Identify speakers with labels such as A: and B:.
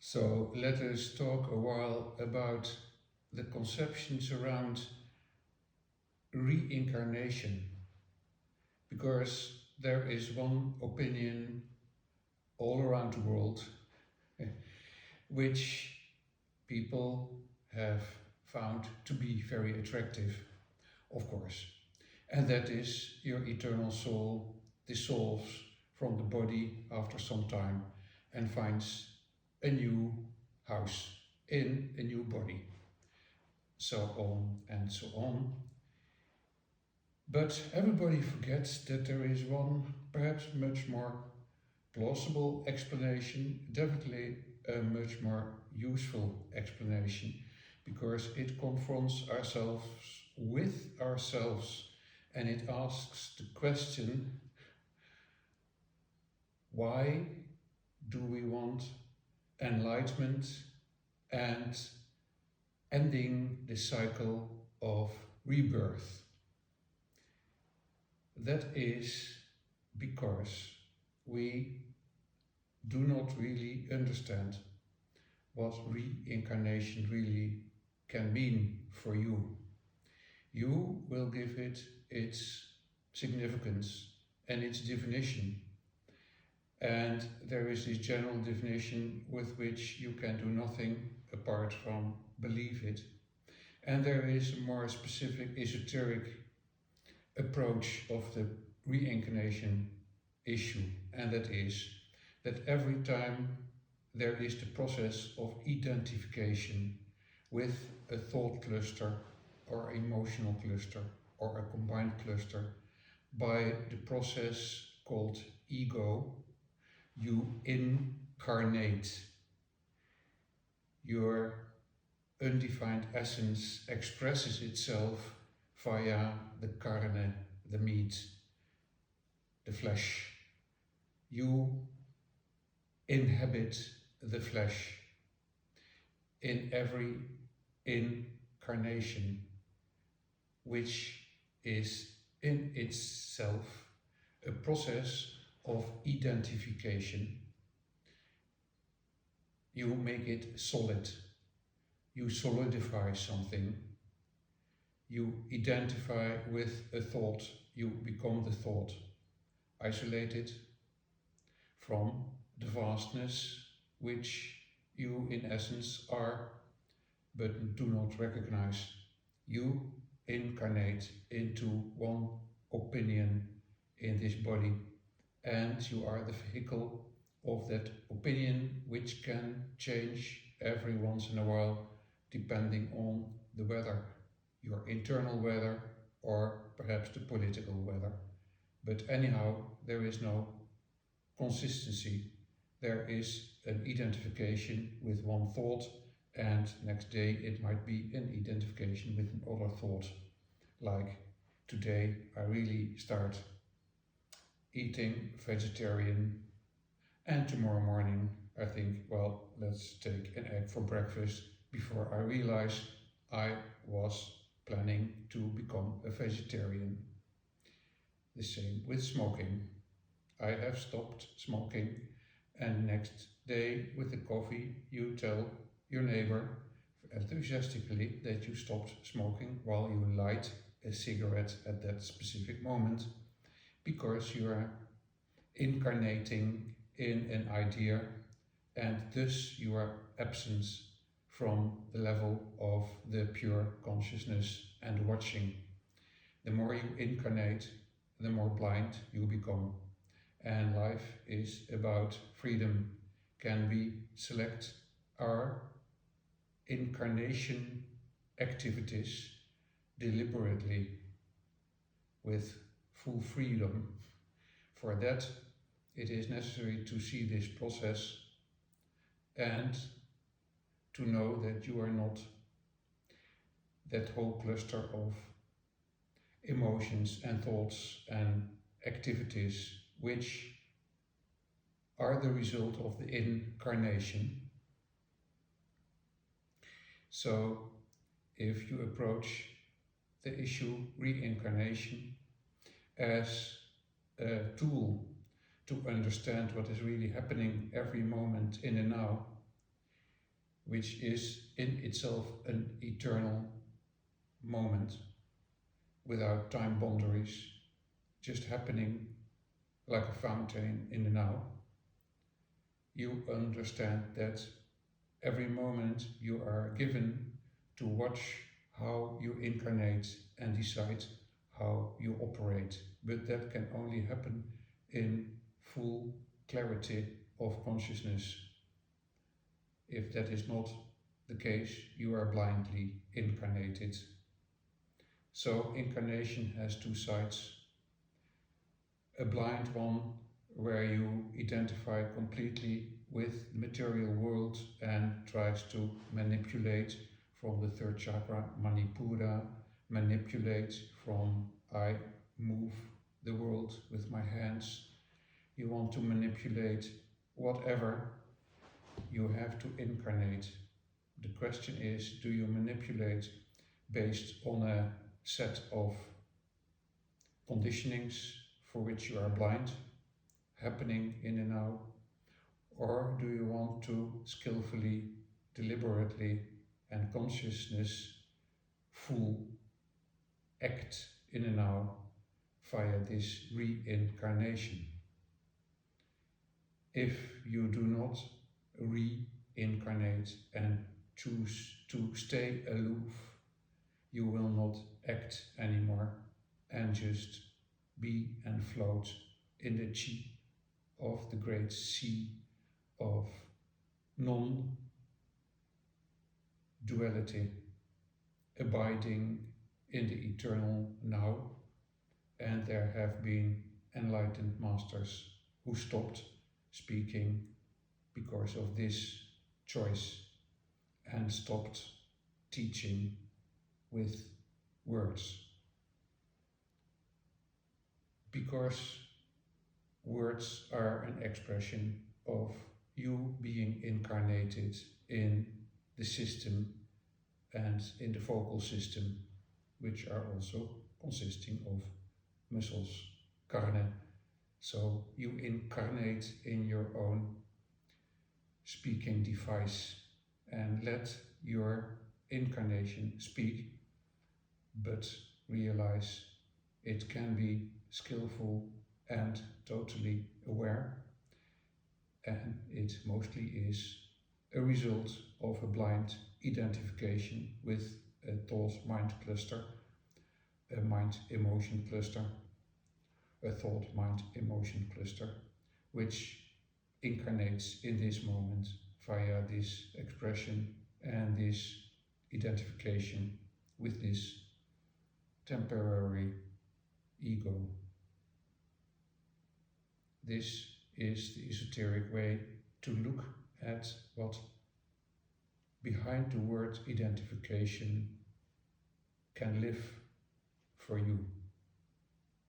A: So let us talk a while about the conceptions around reincarnation, because there is one opinion all around the world which people have found to be very attractive, of course, and that is your eternal soul dissolves from the body after some time and finds a new house in a new body, so on and so on. But everybody forgets that there is one, perhaps much more plausible explanation, definitely a much more useful explanation, because it confronts ourselves with ourselves and it asks the question, why do we want enlightenment and ending the cycle of rebirth? That is because we do not really understand what reincarnation really can mean for you. You will give it its significance and its definition. And there is this general definition with which you can do nothing apart from believe it. And there is a more specific esoteric approach of the reincarnation issue, and that is that every time there is the process of identification with a thought cluster or emotional cluster or a combined cluster by the process called ego, you incarnate. Your undefined essence expresses itself via the carne, the meat, the flesh. You inhabit the flesh in every incarnation, which is in itself a process of identification. You make it solid. You solidify something. You identify with a thought. You become the thought. Isolated from the vastness which you in essence are, but do not recognize. You incarnate into one opinion in this body, and you are the vehicle of that opinion, which can change every once in a while depending on the weather, your internal weather or perhaps the political weather. But anyhow, there is no consistency. There is an identification with one thought, and next day it might be an identification with another thought. Like today I really start eating vegetarian, and tomorrow morning I think, well, let's take an egg for breakfast, before I realize I was planning to become a vegetarian. The same with smoking. I have stopped smoking, and next day with the coffee you tell your neighbor enthusiastically that you stopped smoking while you light a cigarette at that specific moment, because you are incarnating in an idea, and thus you are absent from the level of the pure consciousness and watching. The more you incarnate, the more blind you become. And life is about freedom. Can we select our incarnation activities deliberately with full freedom? For that, it is necessary to see this process and to know that you are not that whole cluster of emotions and thoughts and activities which are the result of the incarnation. So if you approach the issue reincarnation as a tool to understand what is really happening every moment in the now, which is in itself an eternal moment without time boundaries, just happening like a fountain in the now, you understand that every moment you are given to watch how you incarnate and decide how you operate. But that can only happen in full clarity of consciousness. If that is not the case, you are blindly incarnated. So incarnation has two sides. A blind one where you identify completely with the material world and tries to manipulate from the third chakra, Manipura, manipulate from I move the world with my hands. You want to manipulate whatever, you have to incarnate. The question is, do you manipulate based on a set of conditionings for which you are blind, happening in the now, or do you want to skillfully, deliberately and consciousness full act in the now via this reincarnation? If you do not reincarnate and choose to stay aloof, you will not act anymore and just be and float in the chi of the great sea of non-duality, abiding in the eternal now. And there have been enlightened masters who stopped speaking because of this choice and stopped teaching with words. Because words are an expression of you being incarnated in the system and in the vocal system, which are also consisting of muscles, carne. So you incarnate in your own speaking device and let your incarnation speak, but realize it can be skillful and totally aware, and it mostly is a result of a blind identification with a thought-mind cluster, a mind-emotion cluster, a thought-mind-emotion cluster, which incarnates in this moment via this expression and this identification with this temporary ego. This is the esoteric way to look at what behind the word identification can live for you.